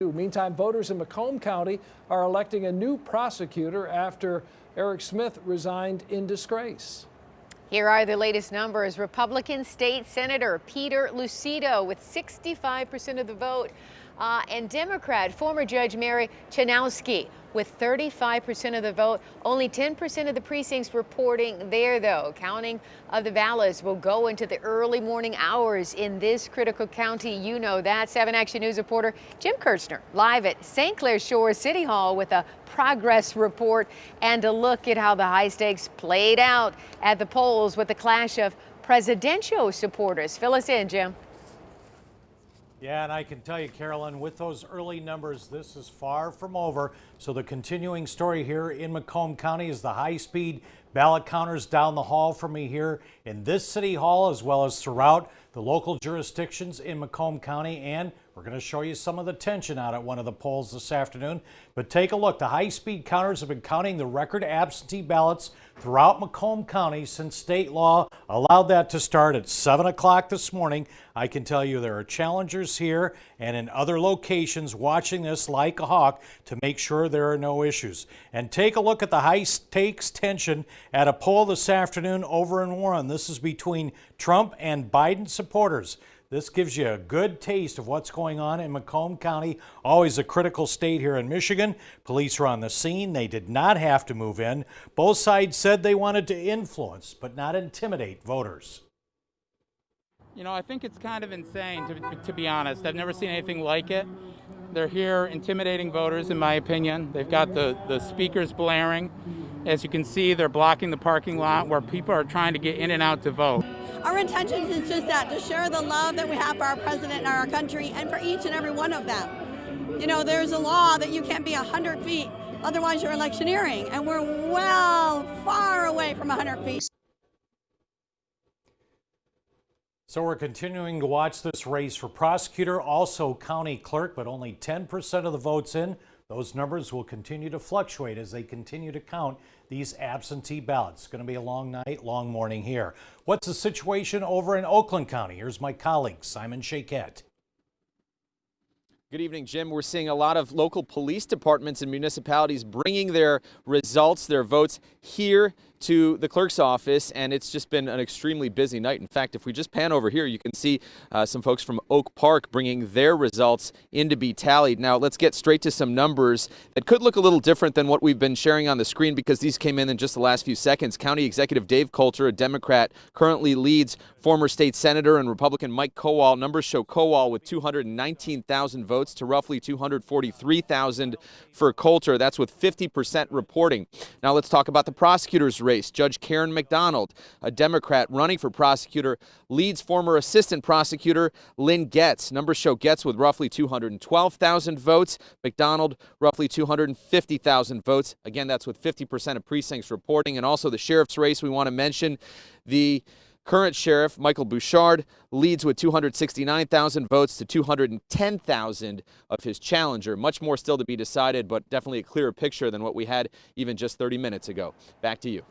Meantime, voters in Macomb County are electing a new prosecutor after Eric Smith resigned in disgrace. Here are the latest numbers. Republican State Senator Peter Lucido with 65% of the vote, and Democrat former Judge Mary Chanowski with 35% of the vote. Only 10% of the precincts reporting there, though. Counting of the ballots will go into the early morning hours in this critical county. You know that. 7 Action News reporter Jim KIERTZNER live at St. Clair Shores City Hall with a progress report and a look at how the high stakes played out at the polls with the clash of presidential supporters. Fill us in, Jim. Yeah, and I can tell you, Carolyn, with those early numbers, this is far from over. So the continuing story here in Macomb County is the high-speed ballot counters down the hall from me here in this city hall, as well as throughout the local jurisdictions in Macomb County. And we're going to show you some of the tension out at one of the polls this afternoon. But take a look. The high-speed counters have been counting the record absentee ballots throughout Macomb County since state law allowed that to start at 7 o'clock this morning. I can tell you there are challengers here and in other locations watching this like a hawk to make sure there are no issues. And take a look at the high-stakes tension at a poll this afternoon over in Warren. This is between Trump and Biden supporters. This gives you a good taste of what's going on in Macomb County, always a critical state here in Michigan. Police are on the scene. They did not have to move in. Both sides said they wanted to influence, but not intimidate voters. You know, I think it's kind of insane, to be honest. I've never seen anything like it. They're here intimidating voters, in my opinion. They've got the speakers blaring. As you can see, they're blocking the parking lot where people are trying to get in and out to vote. Our intention is just that, to share the love that we have for our president and our country and for each and every one of them. You know, there's a law that you can't be 100 feet, otherwise you're electioneering, and we're far away from 100 feet. So we're continuing to watch this race for prosecutor, also county clerk, but only 10% of the votes in. Those numbers will continue to fluctuate as they continue to count these absentee ballots. It's going to be a long night, long morning here. What's the situation over in Oakland County? Here's my colleague, Simon SHAYKHET. Good evening, Jim. We're seeing a lot of local police departments and municipalities bringing their results, their votes here to the clerk's office, and it's just been an extremely busy night. In fact, if we just pan over here, you can see some folks from Oak Park bringing their results in to be tallied. Now, let's get straight to some numbers that could look a little different than what we've been sharing on the screen because these came in just the last few seconds. County Executive Dave Coulter, a Democrat, currently leads former state senator and Republican Mike Kowal. Numbers show Kowal with 219,000 votes to roughly 243,000 for Coulter. That's with 50% reporting. Now, let's talk about the prosecutor's race. Judge Karen McDonald, a Democrat running for prosecutor, leads former assistant prosecutor Lynn Getz. Numbers show Getz with roughly 212,000 votes. McDonald, roughly 250,000 votes. Again, that's with 50% of precincts reporting. And also the sheriff's race, we want to mention the current sheriff, Michael Bouchard, leads with 269,000 votes to 210,000 of his challenger. Much more still to be decided, but definitely a clearer picture than what we had even just 30 minutes ago. Back to you.